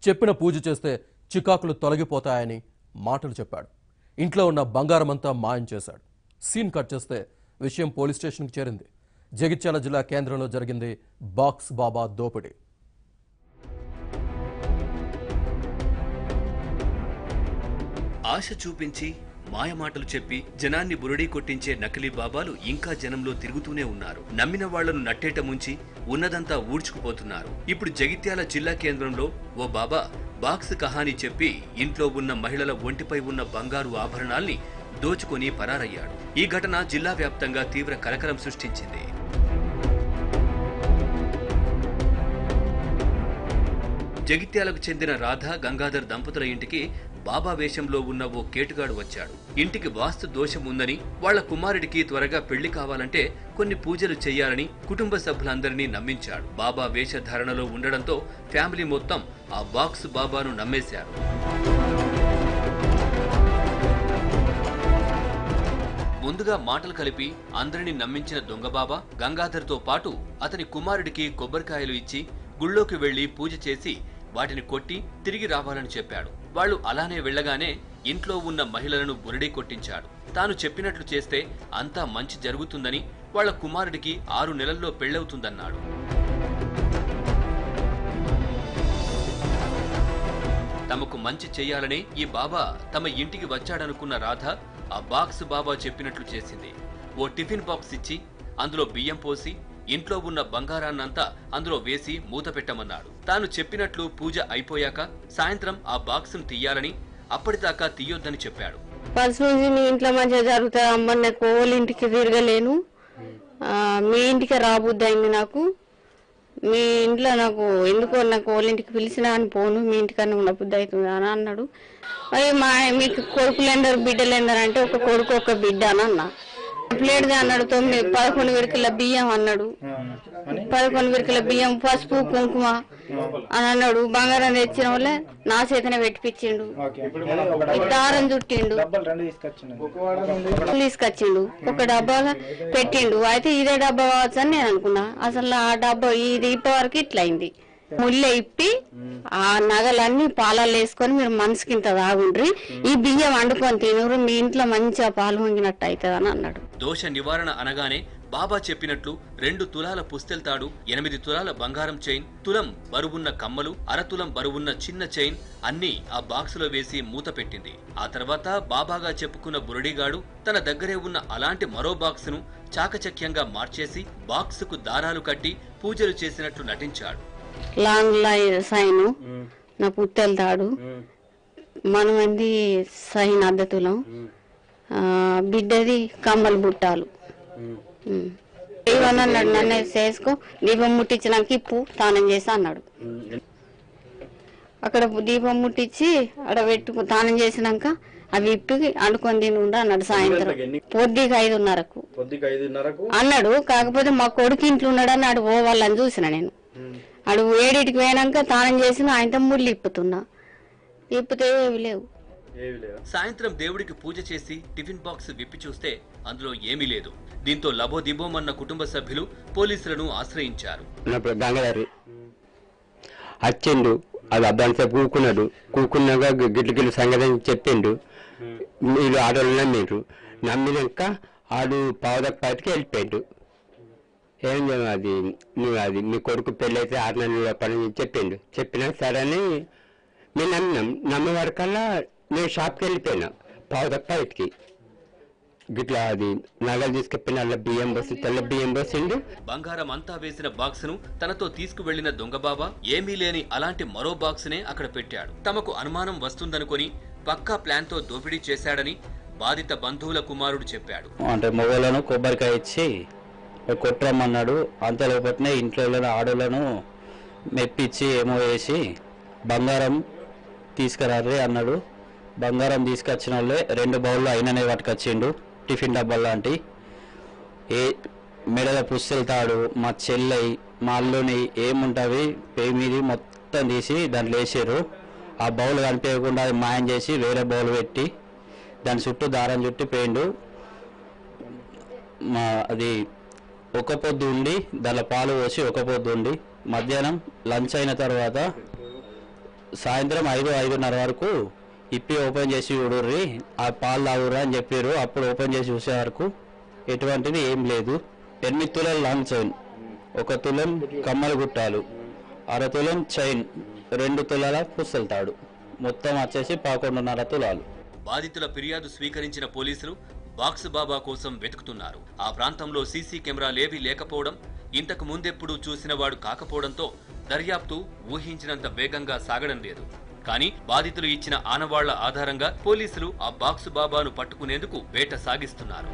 చెప్పిన పూజ చేస్తే చికాకులు తొలగిపోతాయని మాటలు చెప్పాడు. ఇంట్లో ఉన్న బంగారమంతా మాయం చేశాడు. సీన్ కట్ చేస్తే విషయం పోలీస్ స్టేషన్కి చేరింది. జగిత్యాల జిల్లా కేంద్రంలో జరిగింది బాక్స్ బాబా దోపిడీ. ఆశ చూపించి మాయమాటలు చెప్పి జనాన్ని బురడీ కొట్టించే నకిలీ బాబాలు ఇంకా జనంలో తిరుగుతూనే ఉన్నారు. నమ్మిన వాళ్లను నట్టేట ముంచి ఉన్నదంతా ఊడ్చుకుపోతున్నారు. ఇప్పుడు జగిత్యాల జిల్లా కేంద్రంలో ఓ బాబా బాక్స్ కహానీ చెప్పి ఇంట్లో ఉన్న మహిళల ఒంటిపై ఉన్న బంగారు ఆభరణాల్ని దోచుకొని పరారయ్యాడు. ఈ ఘటన జిల్లా వ్యాప్తంగా తీవ్ర కలకలం సృష్టించింది. జగిత్యాలకు చెందిన రాధా గంగాధర్ దంపతుల ఇంటికి బాబా వేషంలో ఉన్న ఓ కేటుగాడు వచ్చాడు. ఇంటికి వాస్తు దోషం ఉందని, వాళ్ల కుమారుడికి త్వరగా పెళ్లి కావాలంటే కొన్ని పూజలు చెయ్యాలని కుటుంబ సభ్యులందరినీ నమ్మించాడు. బాబా వేషధారణలో ఉండడంతో ఫ్యామిలీ మొత్తం ఆ బాక్స్ బాబాను నమ్మేశారు. ముందుగా మాటలు కలిపి అందరినీ నమ్మించిన దొంగ బాబా గంగాధర్తో పాటు అతని కుమారుడికి కొబ్బరికాయలు ఇచ్చి గుళ్ళోకి వెళ్లి పూజ చేసి వాటిని కొట్టి తిరిగి రావాలని చెప్పాడు. వాళ్లు అలానే వెళ్లగానే ఇంట్లో ఉన్న మహిళలను బురడీ కొట్టించాడు. తాను చెప్పినట్లు చేస్తే అంతా మంచి జరుగుతుందని, వాళ్ల కుమారుడికి 6 నెలల్లో పెళ్లవుతుందన్నాడు. తమకు మంచి చెయ్యాలనే ఈ బాబా తమ ఇంటికి వచ్చాడనుకున్న రాధ ఆ బాక్స్ బాబా చెప్పినట్లు చేసింది. ఓ టిఫిన్ బాక్స్ ఇచ్చి అందులో బియ్యం పోసి ఇంట్లో ఉన్న బంగారాన్నంతా అందులో వేసి మూత పెట్టమన్నాడు. తాను చెప్పినట్లు పూజ అయిపోయాక సాయంత్రం ఆ బాక్స్ను తీయాలని, అప్పటిదాకా తీయొద్దని చెప్పాడు. ఫస్ట్ నుంచి మీ ఇంట్లో మంచిగా జరుగుతుంది అమ్మ, నాకు ఓళ్ళ ఇంటికి తిరగలేను, మీ ఇంటికి రాబుద్ది అయింది నాకు, మీ ఇంట్లో నాకు ఎందుకో నాకు ఓళ్ళ ఇంటికి పిలిచినా అని పోను, మీ ఇంటికన్నా ఉండబుద్ధి అవుతుంది అని అన్నాడు. అయ్యి మీకు కొడుకులు ఎందరు బిడ్డలు ఎందరు అంటే ఒక కొడుకు ఒక బిడ్డ అని అన్నా. ప్లేట్గా అన్నాడు. 11 విడకల బియ్యం అన్నాడు. 11 విడకల బియ్యం, పసుపు కుంకుమ అని అన్నాడు. బంగారం తెచ్చిన వాళ్ళే నా చేతనే పెట్టిపించిండు. దారం చుట్టిండు, తీసుకొచ్చిండు, ఒక డబ్బాలో పెట్టిండు. అయితే ఇదే డబ్బా కావచ్చు అని నేను అనుకున్నా. అసలు ఆ డబ్బా ఇది ఇప్పటివరకు ఇట్లా అయింది. ముళ్ళే ఇప్పి ఆ నగలన్నీ పాలల్లో వేసుకొని మీరు మనసుకి ఇంత తాగుండ్రి, ఈ బియ్యం వండుకొని తినరు, మీ ఇంట్లో మంచిగా పాలు పొంగినట్టు అవుతుంది అని అన్నాడు. దోష నివారణ అనగానే బాబా చెప్పినట్లు 2 తులాల పుస్తెల తాడు, 8 తులాల బంగారం చైన్, తులం బరువున్న కమ్మలు, అరతులం బరువున్న చిన్న చైన్ అన్నీ ఆ బాక్సులో వేసి మూత పెట్టింది. ఆ తర్వాత బాబాగా చెప్పుకున్న బురడిగాడు తన దగ్గరే ఉన్న అలాంటి మరో బాక్సును చాకచక్యంగా మార్చేసి బాక్సుకు దారాలు కట్టి పూజలు చేసినట్లు నటించాడు. లాంగ్ సైను, నా పుత్తెల తాడు, మనమంది సైన్ అద్దతులం, బిడ్డది కమ్మలు బుట్టాలు. ఇవన్నీ అన్నాడు. నన్ను చేసుకో, దీపం ముట్టించినాక ఇప్పు తానం చేసి అన్నాడు. అక్కడ దీపం ముట్టించి అక్కడ పెట్టుకు తానం చేసినాక అవి ఇప్పి అనుకొని తినుండా అన్నాడు. సాయంత్రం పొద్దుకి 5:30కు అన్నాడు. కాకపోతే మా కొడుకు ఇంట్లో ఉన్నాడని అడు పోవాలని చూసిన నేను. అడు 7కి పోయినాక తానం చేసిన ఆయనతో ముళ్ళు ఇప్పుతున్నా, ఇప్పితే ఏవి లేవు. సాయంత్రం దేవుడికి పూజ చేసి టిఫిన్ బాక్స్ విప్పి చూస్తే అందులో ఏమీ లేదు. దీంతో లబోదిబోమన్న కుటుంబ సభ్యులు పోలీసులను ఆశ్రయించారు. వచ్చిండు, అది అబ్బాయి కూకున్నాడు. కూకున్నాక గిట్లు సంగతి చెప్పిండు. మీరు ఆడోళ్ళు నమ్మిండ్రు. నమ్మినాక ఆడు పావుదక్కి వెళ్ళిపోయాడు. ఏం అది నువ్వు మీ కొడుకు పెళ్ళి అయితే 6 నెలల పని చెప్పిండు. చెప్పినా సరే అని మేము నమ్మినాం. నమ్మే వరకల్లా నేను షాప్కి వెళ్ళిపోయినా పావుదక్కి గిట్లా అది నగలు తీసుకెళ్ళిన అలా బియ్యం బస్సు తెల్ల బియ్యం బస్సిండు. బంగారం అంతా వేసిన బాక్స్ ను తనతో తీసుకువెళ్లిన దొంగ బాబా ఏమీ లేని అలాంటి మరో బాక్స్ నే అక్కడ పెట్టాడు. తమకు అనుమానం వస్తుందనుకొని పక్కా ప్లాన్ తో దోపిడీ చేశాడని బాధిత బంధువుల కుమారుడు చెప్పాడు. అంటే మొగోళ్ళను కొబ్బరికాయ ఇచ్చి కొట్టరమ్మన్నాడు. అంతలోపట్నే ఇంట్లో ఆడోళ్ళను మెప్పించి ఏమో వేసి బంగారం తీసుకురారే అన్నాడు. బంగారం తీసుకొచ్చిన వాళ్ళే 2 బౌళ్ళు అయిననే పట్టుకొచ్చిండు. టిఫిన్ డబ్బాలు లాంటి మెడల పుస్తెల తాడు, మా చెల్లెయి, మా అల్లుని ఏముంటవి పేయి మీది మొత్తం తీసి దాంట్లో వేసారు. ఆ బౌల్ కనిపించకుండా అది మాయం చేసి వేరే బౌల్ పెట్టి దాని చుట్టూ దారం చుట్టి పోయిండు. అది ఒక పొద్దు ఉండి దానిలో పాలు పోసి ఒక పొద్దు ఉండి మధ్యాహ్నం లంచ్ అయిన తర్వాత సాయంత్రం 5-5:30 వరకు ఇప్పి ఓపెన్ చేసి చూడుర్రి, ఆ పాలు తాగుర్రా అని చెప్పారు. అప్పుడు ఓపెన్ చేసి చూసే వరకు ఎటువంటిది ఏం లేదు. 8 తులాల లాంగ్ చైన్, 1 తులం కమ్మల గుట్టాలు, 1/2 తులం చైన్, 2 తులాల పుస్తల తాడు, మొత్తం వచ్చేసి 11.5 తులాలు. బాధితుల ఫిర్యాదు స్వీకరించిన పోలీసులు బాక్స్ బాబా కోసం వెతుకుతున్నారు. ఆ ప్రాంతంలో సీసీ కెమెరాలేవీ లేకపోవడం, ఇంతకు ముందెప్పుడు చూసిన వాడు కాకపోవడంతో దర్యాప్తు ఊహించినంత వేగంగా సాగడం లేదు. కానీ బాధితులు ఇచ్చిన ఆనవాళ్ల ఆధారంగా పోలీసులు ఆ బాక్స్ బాబాను పట్టుకునేందుకు వేట సాగిస్తున్నారు.